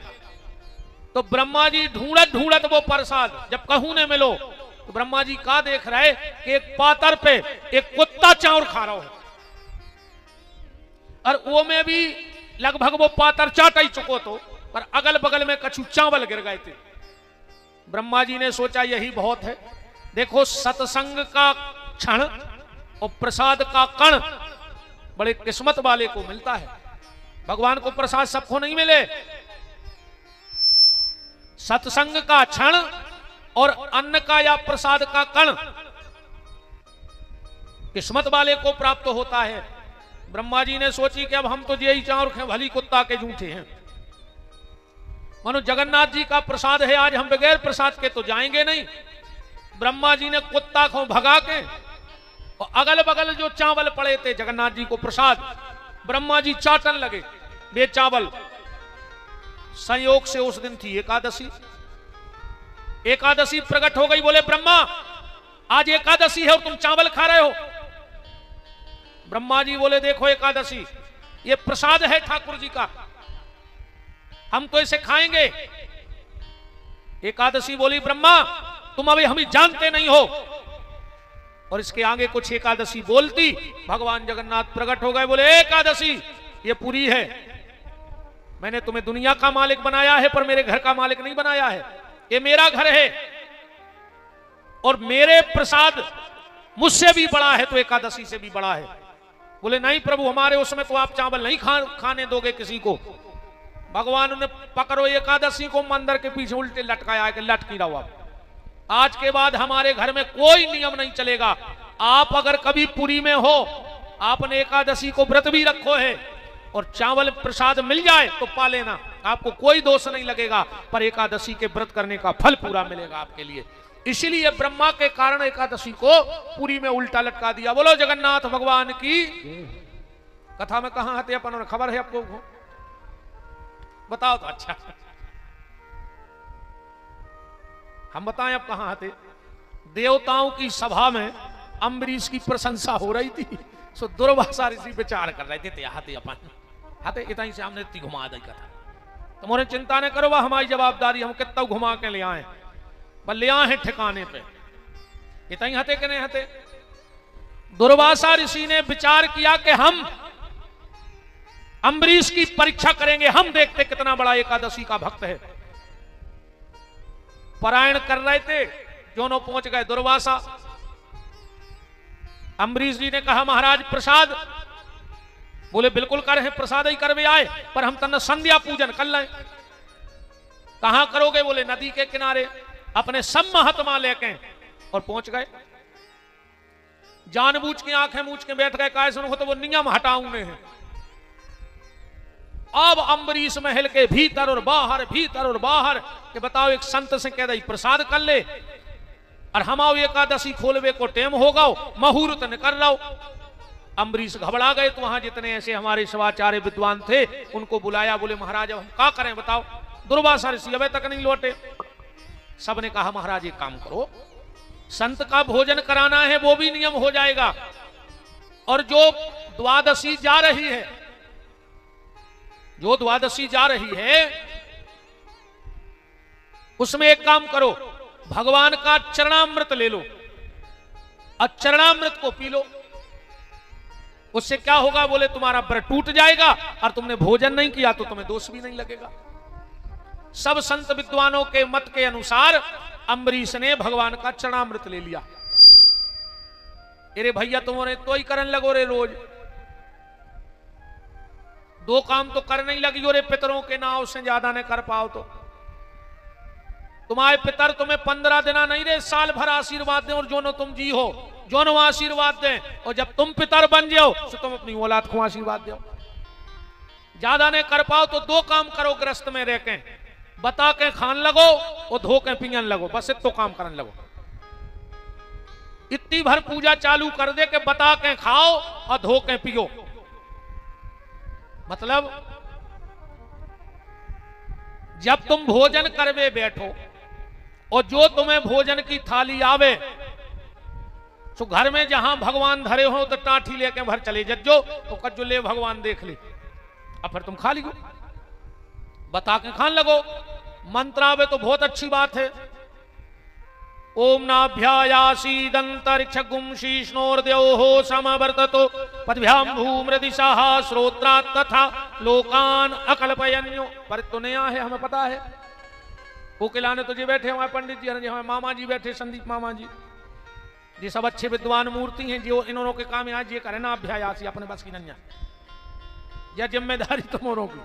[SPEAKER 1] तो ब्रह्मा जी ढूंढत ढूंढत वो प्रसाद जब कहूं ने मिलो, तो ब्रह्मा जी का देख रहे कि एक पातर पे एक कुत्ता चाउर खा रहा हो, और वो में भी लगभग वो पातर चाट ही चुको तो, पर अगल बगल में कछु चावल गिर गए थे। ब्रह्मा जी ने सोचा यही बहुत है। देखो सत्संग का क्षण और प्रसाद का कण बड़े किस्मत वाले को मिलता है। भगवान को प्रसाद सबको नहीं मिले। सत्संग का क्षण और अन्न का या प्रसाद का कण किस्मत वाले को प्राप्त होता है। ब्रह्मा जी ने सोची कि अब हम तो यही चाउर खाएं, भली कुत्ता के जूठे हैं। मानो जगन्नाथ जी का प्रसाद है, आज हम बगैर प्रसाद के तो जाएंगे नहीं। ब्रह्मा जी ने कुत्ता को भगा के और अगल बगल जो चावल पड़े थे जगन्नाथ जी को प्रसाद, ब्रह्मा जी चाटन लगे वे चावल। संयोग से उस दिन थी एकादशी। एकादशी प्रकट हो गई। बोले ब्रह्मा आज एकादशी है और तुम चावल खा रहे हो। ब्रह्मा जी बोले देखो एकादशी ये प्रसाद है ठाकुर जी का, हम तो इसे खाएंगे। एकादशी बोली ब्रह्मा तुम अभी हमें जानते नहीं हो। और इसके आगे कुछ एकादशी बोलती, भगवान जगन्नाथ प्रकट हो गए। बोले एकादशी ये पूरी है, मैंने तुम्हें दुनिया का मालिक बनाया है पर मेरे घर का मालिक नहीं बनाया है। ये मेरा घर है और मेरे प्रसाद मुझसे भी बड़ा है तो एकादशी से भी बड़ा है। बोले नहीं प्रभु हमारे उसमें तो आप चावल नहीं खाने दोगे किसी को। भगवान ने पकड़ो एकादशी को मंदिर के पीछे उल्टे लटकाया है कि लटकी रहो। आज के बाद हमारे घर में कोई नियम नहीं चलेगा। आप अगर कभी पुरी में हो, आपने एकादशी को व्रत भी रखो है और चावल प्रसाद मिल जाए तो पा लेना, आपको कोई दोष नहीं लगेगा, पर एकादशी के व्रत करने का फल पूरा मिलेगा आपके लिए। इसीलिए ब्रह्मा के कारण एकादशी को पुरी में उल्टा लटका दिया। बोलो जगन्नाथ भगवान की। कथा में कहां आते अपन, खबर है आपको? बताओ तो अच्छा, हम बताएं अब कहां आते। देवताओं की सभा में अम्बरीश की प्रशंसा हो रही थी, सो दुर्वासा ऋषि विचार कर रहे थे हाथे अपन हाथे इतना ही से हमने इतनी घुमा दी कथा। तुम्हारे चिंता न करो, वह हमारी जवाबदारी, हम कितना घुमा के ले आए, पर ले आए ठिकाने पे। इतना ही हते कि नहीं हते। दुर्वासा ऋषि ने विचार किया कि हम अम्बरीश की परीक्षा करेंगे, हम देखते कितना बड़ा एकादशी का भक्त है। पारायण कर रहे थे, दोनों पहुंच गए दुर्वासा। अम्बरीश जी ने कहा महाराज प्रसाद। बोले बिल्कुल कर है, प्रसाद ही करवे आए, पर हम तन संध्या पूजन कर लें। कहां करोगे? बोले नदी के किनारे, अपने सब महात्मा लेके, और पहुंच गए। जानबूझ के आंखें मूझ के बैठ गए, काय सुनो तो वो नियम हटाऊंगे हैं। अब अम्बरीश महल के भीतर और बाहर के बताओ एक संत से कह दई प्रसाद कर ले और हमाओ एकादशी खोलवे को टेम होगा, मुहूर्त निकल रहा। अम्बरीश घबरा गए। तो वहां जितने ऐसे हमारे शिवाचार्य विद्वान थे उनको बुलाया, बोले महाराज अब हम क्या करें बताओ, दुर्वासा ऋषि अबे तक नहीं लौटे। सबने कहा महाराज एक काम करो, संत का भोजन कराना है वो भी नियम हो जाएगा, और जो द्वादशी जा रही है उसमें एक काम करो, भगवान का चरणामृत ले लो और चरणामृत को पी लो। उससे क्या होगा, बोले तुम्हारा व्रत टूट जाएगा और तुमने भोजन नहीं किया तो तुम्हें दोष भी नहीं लगेगा। सब संत विद्वानों के मत के अनुसार अम्बरीश ने भगवान का चरणामृत ले लिया। अरे भैया तुम्हारे तो ही करन लगो रे, रोज दो काम तो कर नहीं लगी रे, पितरों के नाव से ज्यादा ने कर पाओ तो तुम्हारे पितर तुम्हें 15 दिन नहीं रे, साल भर आशीर्वाद दें और जो नो तुम जी हो जो नो आशीर्वाद दें, और जब तुम पितर बन जाओ तो तुम अपनी औलाद को आशीर्वाद दो। ज्यादा ने कर पाओ तो दो काम करो, ग्रस्त में रह के बता के खान लगो और धो के पियन लगो, बस इतो काम करने लगो। इतनी भर पूजा चालू कर दे के बता के खाओ और धो के पियो। मतलब जब तुम भोजन करवे बैठो और जो तुम्हें भोजन की थाली आवे तो घर में जहां भगवान धरे हो तो टाठी लेके भर चले जज्जो तो कज्जो ले भगवान देख ले, अब फिर तुम खा लियो, बता के खान लगो। मंत्र आवे तो बहुत अच्छी बात है। ओम नाभ्यायासीदंतरिक्ष गुम शीष्णोर्द्योहो समवर्ततो पदभ्याम भूमृदिशाः श्रोत्रात् तथा लोकान अकल्पयन्यो। पर तो नया है, हमें पता है। कोकिला ने तो जी बैठे हमारे पंडित जी, हमारे मामा जी बैठे, संदीप मामा जी, ये सब अच्छे विद्वान मूर्ति हैं जो इन्होंने के काम आज ये करे ना अभ्यासी अपने बस की नन्या या जिम्मेदारी तुम्हारों की।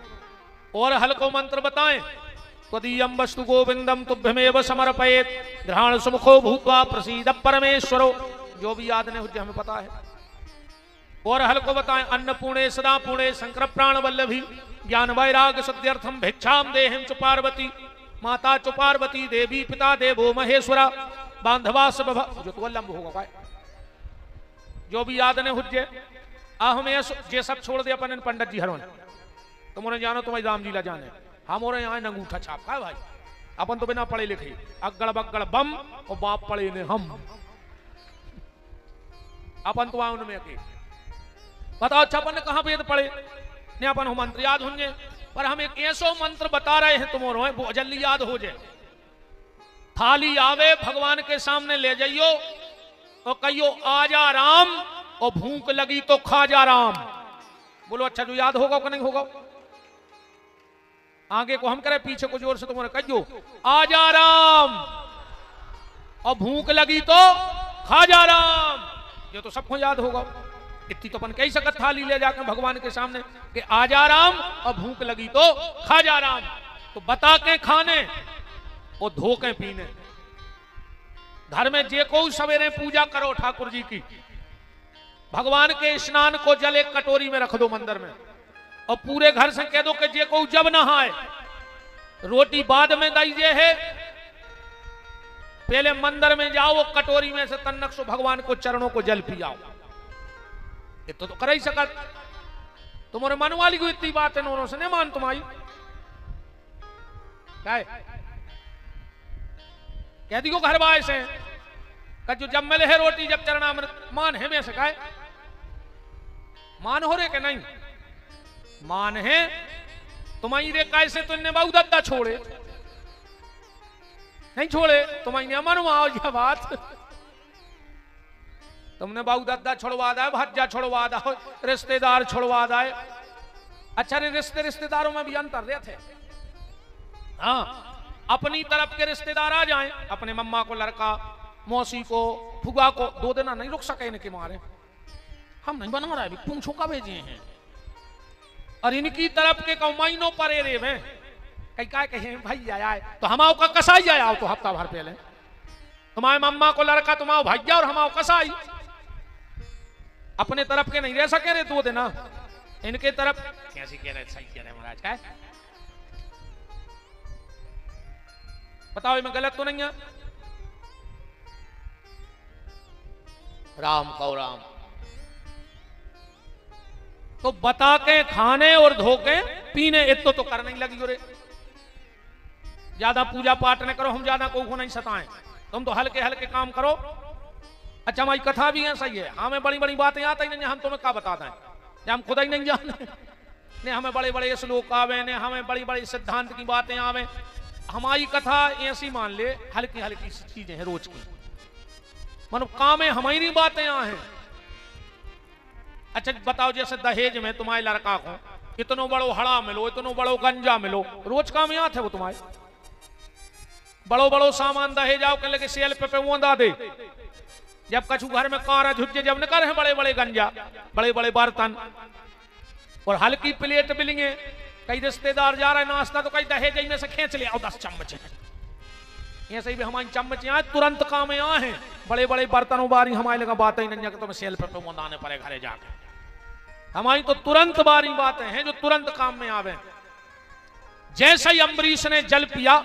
[SPEAKER 1] और हल्को मंत्र बताएं, त्वदीयं वस्तु गोविंदम तुभ्यमेव समर्पयेत् ग्रहण सुमुखो भूत्वा प्रसीद परमेश्वरो। जो भी याद ने हमें पता है। और हल्को बताएं, अन्नपूर्णे सदा पूर्णे शंकर प्राण वल्लभी ज्ञान वैराग सत्यर्थम भिक्षाम देहिं च पार्वती माता च पार्वती देवी पिता देवो महेश्वरा बांधवा सब जो तो लंब होगा भाई। जो भी याद ने हुज्जे हमें ये सब छोड़ दे अपन पंडित जी हरवन, तुम उन्हें जानो तुम्हारी राम लीला जाने, हम और यहाँ अंगूठा छाप है भाई। अपन तो बिना पढ़े लिखे अगड़ बगड़ बम और बाप पढ़े ने हम, अपन तो उनमें के बताओ अच्छा अपन ने कहा वेद पढ़े ने, अपन मंत्र याद होंगे, पर हम एक ऐसो मंत्र बता रहे हैं तुम्हारे वो जल्दी याद हो जाए। थाली आवे भगवान के सामने ले जाइयो और कहियो आजा राम, और भूख लगी तो खा जा राम। बोलो अच्छा जो याद होगा कि नहीं होगा? आगे को हम करें, पीछे को जोर से तुम्हारे कहियो आजा राम, और भूख लगी तो खा जा राम। ये तो सबको याद होगा। इतनी तो अपन कही सकत थाली ले जाकर भगवान के सामने कि आजा राम और भूख लगी तो खा जा राम। तो बता के खाने और धो के पीने। घर में जे को सवेरे पूजा करो ठाकुर जी की, भगवान के स्नान को जल एक कटोरी में रख दो मंदिर में, और पूरे घर से कह दो कि जे को जब नहाए रोटी बाद में दीजिए है, पहले मंदिर में जाओ वो कटोरी में से तन्नक सो भगवान को चरणों को जल पियाओ। ये तो कर ही सकत। तुम्हारे मन वाली को इतनी बात है नोनों से नहीं मान तुम्हारी क्या कह दी को घर बाय से जो जब मिले है रोटी जब चरणामृत मान है में सकाए मान हो रहे के नहीं मान है तुम्हारी रे कैसे तुमने बहु दद्दा छोड़े नहीं छोड़े तुम्हारी अमन आओ यह बात तुमने बहु दद्दा छोड़वा दा भज्जा छोड़वा दा रिश्तेदार छोड़वा दा। अच्छा रे रिश्तेदारों में भी अंतर रहे थे। हाँ अपनी तरफ के रिश्तेदार आ जाएं, अपने मम्मा को लड़का मौसी को फुगा को 2 दिन नहीं रुक सके इनके मारे, हम नहीं बना रहे पूछो का भेजे हैं। और इनकी तरफ के महीनों परे रे में कई क्या कहे भाई आया है तो हमाओ का कसाई आया तो हफ्ता भर पहले तुम्हारे मम्मा को लड़का तुम्हारा भैया और हमाओ कसाई अपने तरफ के नहीं रह सके रे 2 दिन, इनके तरफ कैसी कह रहे, सही कह रहे महाराज। क्या बताओ, मैं गलत तो नहीं है? राम कौ राम। तो बता के खाने और धोके पीने इतो तो करने ही लगी रे। ज्यादा पूजा पाठ न करो, हम ज्यादा को नहीं सताएं, तुम तो हल्के हल्के काम करो। अच्छा हमारी कथा भी है, सही है, हमें बड़ी बड़ी बातें आती ही नहीं, हम तुम्हें क्या बताते हैं, हम खुद ही नहीं जानते ने, हमें बड़े बड़े श्लोक आवे ने, हमें बड़ी बड़ी सिद्धांत की बातें आवे। हमारी कथा ऐसी मान ले हल्की हल्की चीजें हैं रोज की, मतलब काम में हमारी बातें यहाँ हैं। अच्छा बताओ, जैसे दहेज में तुम्हारे लड़का को इतनो बड़ो हड़ा मिलो, इतनो बड़ो गंजा मिलो, रोज काम यहाँ थे वो तुम्हारे, बड़ो बड़ो सामान दहेज आओ के लगे सेल पे वो दे, जब कछु घर में कारा झुज्जे जब न कर बड़े बड़े गंजा, बड़े बड़े बर्तन और हल्की प्लेट बिलिंगे। कई रिश्तेदार जा रहे नाश्ता तो कई दहेज में से खींच ले आओ 10 चम्मच, ऐसे ही भी हमारी चम्मच यहाँ तुरंत काम यहाँ है, बड़े बड़े बर्तनों बारी हमारे लगा बात ही नहीं, तुम्हें सेल पे वो दाने पड़े घरे जाके। हमारी तो तुरंत बारी बातें हैं जो तुरंत काम में आवे। जैसे ही अम्बरीश ने जल पिया,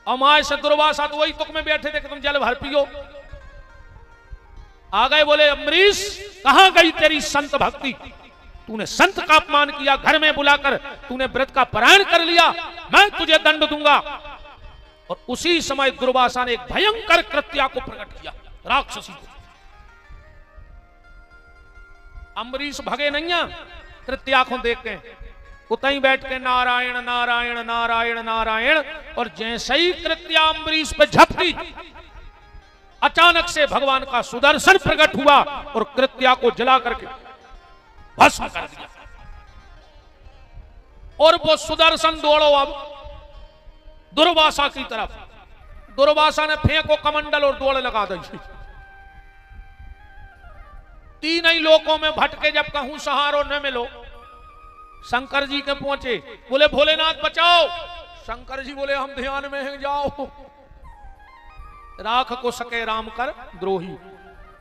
[SPEAKER 1] अमाय से दुर्वासा तो वही तुक में बैठे थे कि तुम जल भर पियो। आ गए, बोले अम्बरीश कहां गई तेरी संत भक्ति, तूने संत का अपमान किया, घर में बुलाकर तूने व्रत का पारायण कर लिया, मैं तुझे दंड दूंगा। और उसी समय दुर्वासा ने एक भयंकर कृत्या को प्रकट किया, राक्षसी को। अम्बरीश भगे नहीं, कृत्या को देख के उतई बैठ के नारायण नारायण नारायण नारायण, और जैसे ही कृत्या अम्बरीश पे झपकी, अचानक से भगवान का सुदर्शन प्रकट हुआ और कृत्या को जला करके भस्म कर दिया। और वो सुदर्शन दौड़ो अब दुर्वासा की तरफ, दुर्वासा ने फेंको कमंडल और दौड़ लगा दी। 3 ही लोकों में भटके, जब कहूं सहारो न मिलो, शंकर जी के पहुंचे, बोले भोलेनाथ बचाओ। शंकर जी बोले हम ध्यान में हैं, जाओ। राख को सके राम कर द्रोही,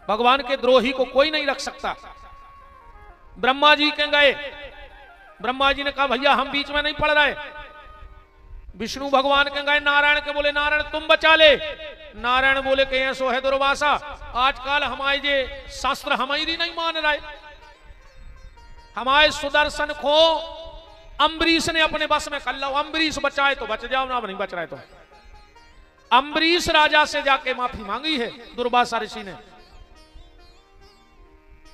[SPEAKER 1] भगवान के द्रोही को कोई नहीं रख सकता। ब्रह्मा जी के गए, ब्रह्मा जी ने कहा भैया हम बीच में नहीं पड़ रहे। विष्णु भगवान के गए, नारायण के बोले नारायण तुम बचा ले। नारायण बोले कि ऐसो है दुर्वासा, आजकल हमारे जे शास्त्र हमारी नहीं मान रहे, हमारे सुदर्शन को अम्बरीश ने अपने बस में कर लो, अम्बरीश बचाए तो बच जाओ, ना नहीं बच रहे तो। अम्बरीश राजा से जाके माफी मांगी है दुर्वासा ऋषि ने।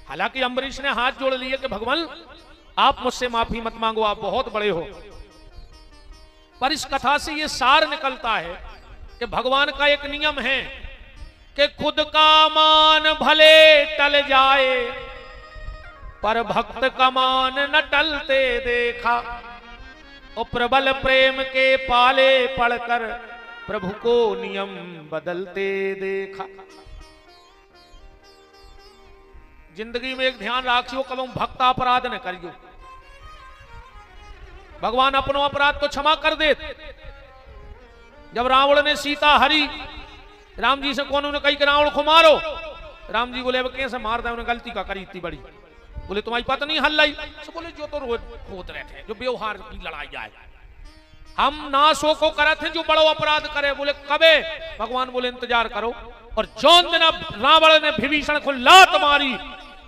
[SPEAKER 1] हालांकि अम्बरीश ने हाथ जोड़ लिए कि भगवान आप मुझसे माफी मत मांगो, आप बहुत बड़े हो। पर इस कथा से यह सार निकलता है कि भगवान का एक नियम है कि खुद का मान भले टल जाए पर भक्त का मान न टलते देखा, और प्रबल प्रेम के पाले पड़कर प्रभु को नियम बदलते देखा। जिंदगी में एक ध्यान रखियो, कब भक्त अपराध न करियो, भगवान अपनो अपराध को क्षमा कर दे। जब रावण ने सीता हरी, राम जी से कौन उन्हें कही कि रावण को मारो, राम जी बोले अब कैसे मार दे, उन्हें गलती का करी इतनी बड़ी। बोले तुम्हारी पत्नी हल्लाई, तो बोले जो तो रोज होते रहते हैं, जो व्यवहार की लड़ाई आए, हम नाशो को करते हैं जो बड़ो अपराध करे। बोले कबे, भगवान बोले इंतजार करो। और जौन दिन रावण ने विभीषण को लात मारी,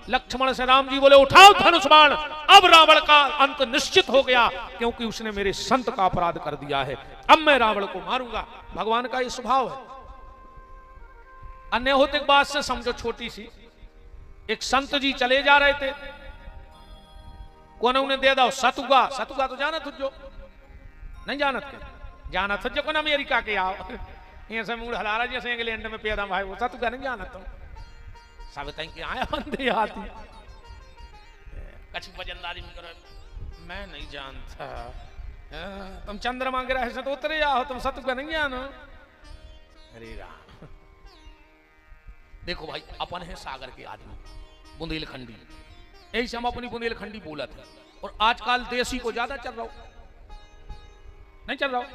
[SPEAKER 1] लक्ष्मण से राम जी बोले उठाओ धनुष बाण, अब रावण का अंत निश्चित हो गया, क्योंकि उसने मेरे संत का अपराध कर दिया है, अब मैं रावण को मारूंगा। भगवान का ये स्वभाव है। अन्य होते बात से समझो छोटी सी, एक संत जी चले जा रहे थे, कौन उन्हें दे दो सतुगा, सतुगा तो जाना तुझो नहीं जानत के, जाना तुझो कौन अमेरिका के आओ, ये सब मूड हलारा जैसे इंग्लैंड में पैदा भाई, वो सतुगा नहीं जाना तुम सब तई के आया बंदे आती कछ वजनदारी में करो, मैं नहीं जानता, तुम चंद्रमा ग्रह से तो उतरे आओ, तुम सतुगा नहीं जानो। अरे राम, देखो भाई अपन है सागर के आदमी, बुंदेलखंडी, यही से हम अपनी बुंदेलखंडी बोला था। और आजकल देसी को ज्यादा चल रहा हो, नहीं चल रहा हो।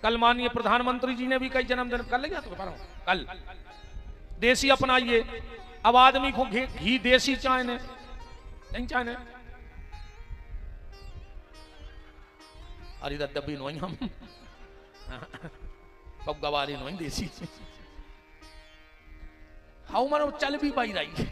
[SPEAKER 1] कल माननीय प्रधानमंत्री जी ने भी कई जन्मदिन कर लिया, तो कल देसी अपनाइए, अब आदमी को घी देसी चाहने नहीं चाहने, अरे दब्बी नोई हम गवाली नोई देसी हाउ मानो चल भी पाई रही।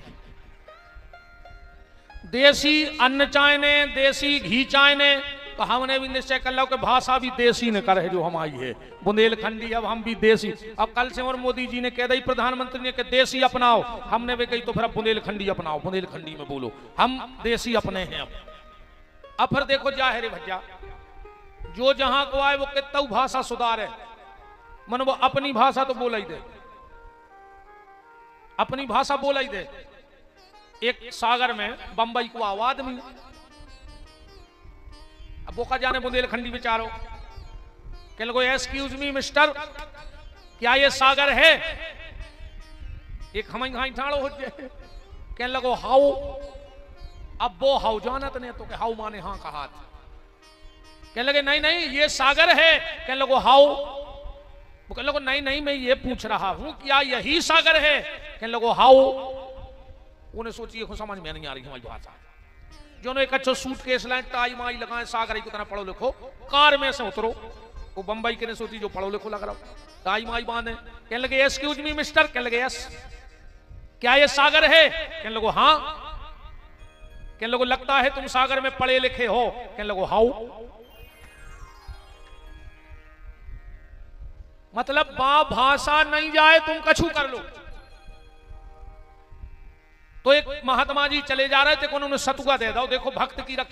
[SPEAKER 1] देसी अन्न चाहने, देसी घी चाहने, तो हमने भी निश्चय कर लो कि भाषा भी देसी ने करे जो हमारी है, बुंदेलखंडी। अब हम भी देसी, अब कल से और मोदी जी ने कह दी, प्रधानमंत्री ने कहा देसी अपनाओ, हमने भी कही तो फिर अब बुंदेलखंडी अपनाओ, बुंदेलखंडी में बोलो, हम देसी अपने हैं। अब फिर देखो जाहिर भैया, जो जहां को आए वो कितना भाषा सुधार है, मन वो अपनी भाषा तो बोला ही दे, अपनी भाषा बोला ही दे। एक सागर में बंबई को आओ आदमी, अब वो का जाने बुंदेलखंडी बेचारो, कह लगो एक्सक्यूज मी मिस्टर, क्या ये सागर है? एक हम ठाड़ो हो जाए, कह लगो हाउ, अब वो हाउ जानत ने तो हाउ माने हाँ कहा, कह लगे नहीं नहीं ये सागर है, कह लगो हाउ, वो कह लगो नहीं नहीं मैं ये पूछ रहा हूं क्या यही सागर है, कह लगो हाउ। उन्हें सोचिए को समझ में नहीं आ रही हमारी भाषा, जो एक अच्छा सूटकेस लाए, टाई माई लगाए, सागर की तरह पढ़ो लिखो, कार में से उतरो, वो बंबई के ने सोची जो पढ़ो लिखो लग रहा, टाई माई बांधे, कहने लगे एक्सक्यूज मी मिस्टर, कहने लगे यस, क्या ये सागर है? कहने लगो हाँ, कहने लगो लगता है तुम सागर में पढ़े लिखे हो, कहने लगो हाउ। मतलब भाषा नहीं जाए तुम कछु कर लो। तो एक महात्मा जी चले जा रहे थे, उन्होंने सतुआ दे दो, देखो भक्त की रक्षा